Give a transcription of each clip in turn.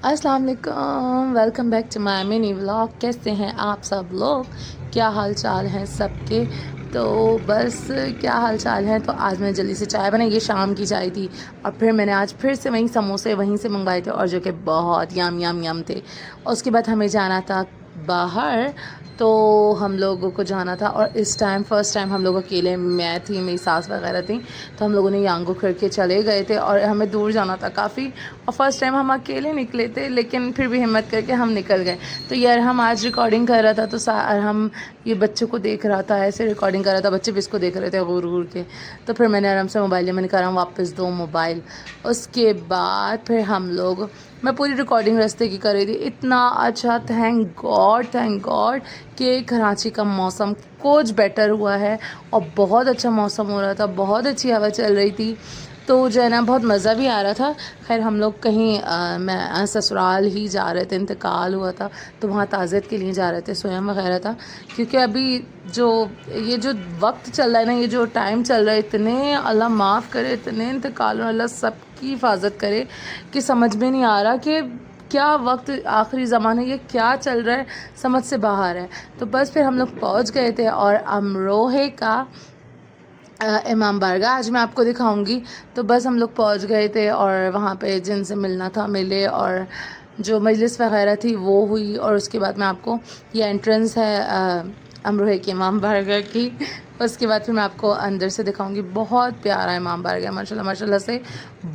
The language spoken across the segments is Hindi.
अस्सलाम वालेकुम, welcome back to my mini vlog. कैसे हैं आप सब लोग? क्या हाल चाल हैं सबके? तो बस क्या हाल चाल है। तो आज मैंने जल्दी से चाय बनाई, ये शाम की चाय थी। और फिर मैंने आज फिर से वहीं समोसे वहीं से मंगवाए थे और जो कि बहुत यम यम यम थे। उसके बाद हमें जाना था बाहर, तो हम लोगों को जाना था। और इस टाइम फर्स्ट टाइम हम लोग अकेले, मैं थी, मेरी सास वगैरह थी, तो हम लोगों ने यांगो करके चले गए थे और हमें दूर जाना था काफ़ी। और फर्स्ट टाइम हम अकेले निकले थे, लेकिन फिर भी हिम्मत करके हम निकल गए। तो यार हम आज रिकॉर्डिंग कर रहा था, तो हम ये बच्चों को देख रहा था, ऐसे रिकॉर्डिंग कर रहा था, बच्चे भी इसको देख रहे थे घूर घूर के। तो फिर मैंने आराम से मोबाइल लिया, मैंने कहा वापस दो मोबाइल। उसके बाद फिर हम लोग, मैं पूरी रिकॉर्डिंग रास्ते की कर रही थी। इतना अच्छा, थैंक गॉड कि कराची का मौसम कुछ बेटर हुआ है और बहुत अच्छा मौसम हो रहा था, बहुत अच्छी हवा चल रही थी। तो जो है ना बहुत मज़ा भी आ रहा था। खैर हम लोग कहीं मैं ससुराल ही जा रहे थे, इंतकाल हुआ था, तो वहाँ ताज़ियत के लिए जा रहे थे, स्वयं वगैरह था। क्योंकि अभी जो ये जो वक्त चल रहा है ना, ये जो टाइम चल रहा है, इतने अल्लाह माफ़ करे, इतने इंतकाल और अल्लाह सबकी हिफाजत करे कि समझ में नहीं आ रहा कि क्या वक्त, आखिरी ज़माना ये क्या चल रहा है, समझ से बाहर है। तो बस फिर हम लोग पहुँच गए थे और अमरोहे का इमाम बारगाह आज मैं आपको दिखाऊंगी। तो बस हम लोग पहुंच गए थे और वहाँ पे जिनसे मिलना था मिले, और जो मजलिस वगैरह थी वो हुई। और उसके बाद मैं आपको, ये एंट्रेंस है अमरोहे के इमाम बारगाह की। उसके बाद फिर मैं आपको अंदर से दिखाऊंगी। बहुत प्यारा इमाम बारगाह, माशाल्लाह माशाल्लाह से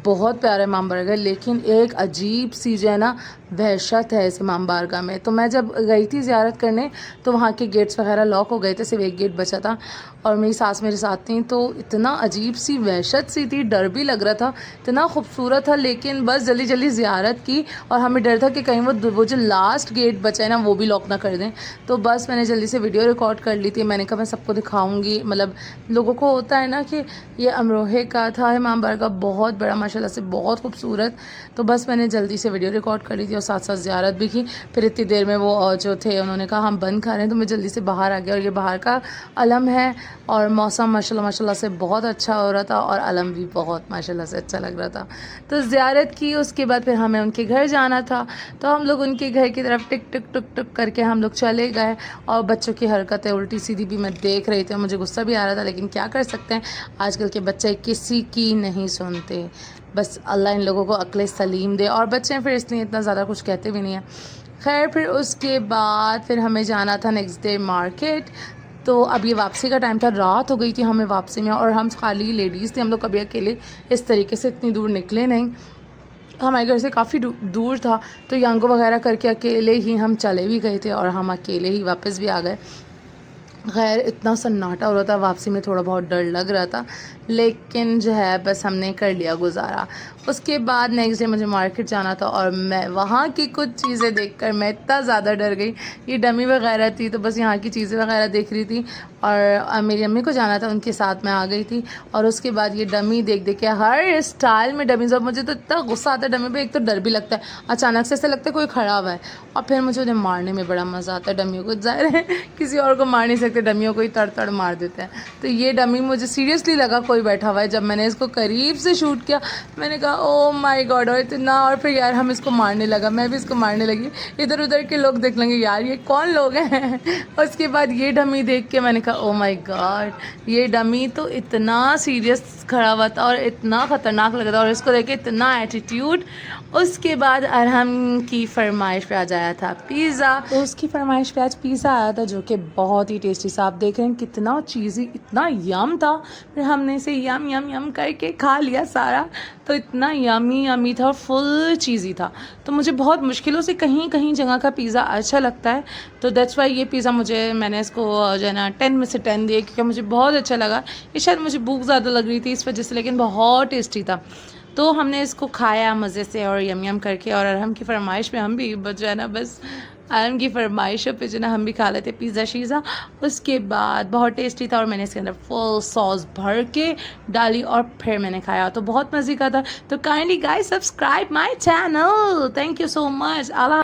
बहुत प्यारा इमाम बारगाह। लेकिन एक अजीब सी जो है ना वहशत है इस इमाम बारगाह में। तो मैं जब गई थी ज़ियारत करने, तो वहाँ के गेट्स वगैरह लॉक हो गए थे, सिर्फ एक गेट बचा था और मेरी सास मेरे साथ थी। तो इतना अजीब सी वहशत सी थी, डर भी लग रहा था, इतना खूबसूरत था। लेकिन बस जल्दी जल्दी ज़ियारत की और हमें डर था कि कहीं वो जो लास्ट गेट बचा है ना वो भी लॉक ना कर दें। तो बस मैंने जल्दी से वीडियो रिकॉर्ड कर ली थी। मैंने कहा मैं सबको दिखाऊंगी, मतलब लोगों को होता है ना कि ये अमरोहे का था इमाम बारगाह, बहुत बड़ा माशाल्लाह से, बहुत खूबसूरत। तो बस मैंने जल्दी से वीडियो रिकॉर्ड कर ली थी और साथ साथ ज़ियारत भी की। फिर इतनी देर में वो जो थे उन्होंने कहा हम बंद खा रहे हैं, तो मैं जल्दी से बाहर आ गया। और ये बाहर का अलम है और मौसम माशाल्लाह माशाल्लाह से बहुत अच्छा हो रहा था और अलम भी बहुत माशाल्लाह से अच्छा लग रहा था। तो ज़ियारत की, उसके बाद फिर हमें उनके घर जाना था। तो हम लोग उनके घर की तरफ टिक टिक टुक टुक करके हम लोग चले गए। और बच्चों की हरकतें उल्टी सीधी भी मैं देख रही थी, मुझे गुस्सा भी आ रहा था, लेकिन क्या कर सकते हैं, आजकल के बच्चे किसी की नहीं सुनते। बस अल्लाह इन लोगों को अक्ल सलीम दे। और बच्चे फिर इसलिए इतना ज़्यादा कुछ कहते भी नहीं हैं। खैर फिर उसके बाद फिर हमें जाना था नेक्स्ट डे मार्केट। तो अब ये वापसी का टाइम था, रात हो गई थी हमें वापसी में, और हम खाली लेडीज़ थे, हम लोग कभी अकेले इस तरीके से इतनी दूर निकले नहीं। हमारे घर से काफ़ी दूर था, तो यांगो वगैरह करके अकेले ही हम चले भी गए थे और हम अकेले ही वापस भी आ गए। खैर इतना सन्नाटा हो रहा था, वापसी में थोड़ा बहुत डर लग रहा था, लेकिन जो है बस हमने कर लिया गुजारा। उसके बाद नेक्स्ट डे मुझे मार्केट जाना था और मैं वहाँ की कुछ चीज़ें देखकर मैं इतना ज़्यादा डर गई। ये डमी वगैरह थी, तो बस यहाँ की चीज़ें वगैरह देख रही थी। और मेरी अम्मी को जाना था, उनके साथ मैं आ गई थी। और उसके बाद ये डमी देख देख के हर स्टाइल में डमीज़, और मुझे तो इतना गुस्सा आता है डमी पे। एक तो डर भी लगता है, अचानक से ऐसा लगता है कोई खड़ा हुआ है, और फिर मुझे उन्हें मारने में बड़ा मज़ा आता है डमियों को। ज़ाहिर है किसी और को मार नहीं सकते, डमियों को ही तड़ तड़ मार देते हैं। तो ये डमी मुझे सीरियसली लगा कोई बैठा हुआ है। जब मैंने इसको करीब से शूट किया, मैंने कहा ओ माय गॉड, और इतना, और फिर यार हम इसको मारने लगा, मैं भी इसको मारने लगी। इधर उधर के लोग देख लेंगे यार ये कौन लोग हैं। उसके बाद ये डमी देख के मैंने कहा ओ माय गॉड, ये डमी तो इतना सीरियस खड़ा हुआ था और इतना ख़तरनाक लग रहा था, और इसको देख के इतना एटीट्यूड। उसके बाद अरहम की फरमाइश पे आ जाया था पिज़्ज़ा, तो उसकी फरमाइश पे आज पिज़्ज़ा आया था, जो कि बहुत ही टेस्टी सा, आप देख रहे हैं कितना चीज़ी, इतना यम था। फिर हमने इसे यम यम यम करके खा लिया सारा। तो इतना यमी यमी था और फुल चीज़ी था। तो मुझे बहुत मुश्किलों से कहीं कहीं जगह का पिज़्ज़ा अच्छा लगता है, तो दैट्स वाई ये पिज़्ज़ा मैंने इसको जो है ना 10 में से 10 दिए, क्योंकि मुझे बहुत अच्छा लगा। ये शायद मुझे भूख ज़्यादा लग रही थी इस वजह से, लेकिन बहुत टेस्टी था। तो हमने इसको खाया मज़े से और यम यम करके। और अरहम की फरमाइश पे हम भी जो है ना, बस अरहम की फरमाइशों पे जो ना हम भी खा लेते पिज़्ज़ा शीज़ा। उसके बाद बहुत टेस्टी था और मैंने इसके अंदर फुल सॉस भर के डाली और फिर मैंने खाया, तो बहुत मज़े का था। तो kindly guys subscribe my channel, thank you so much.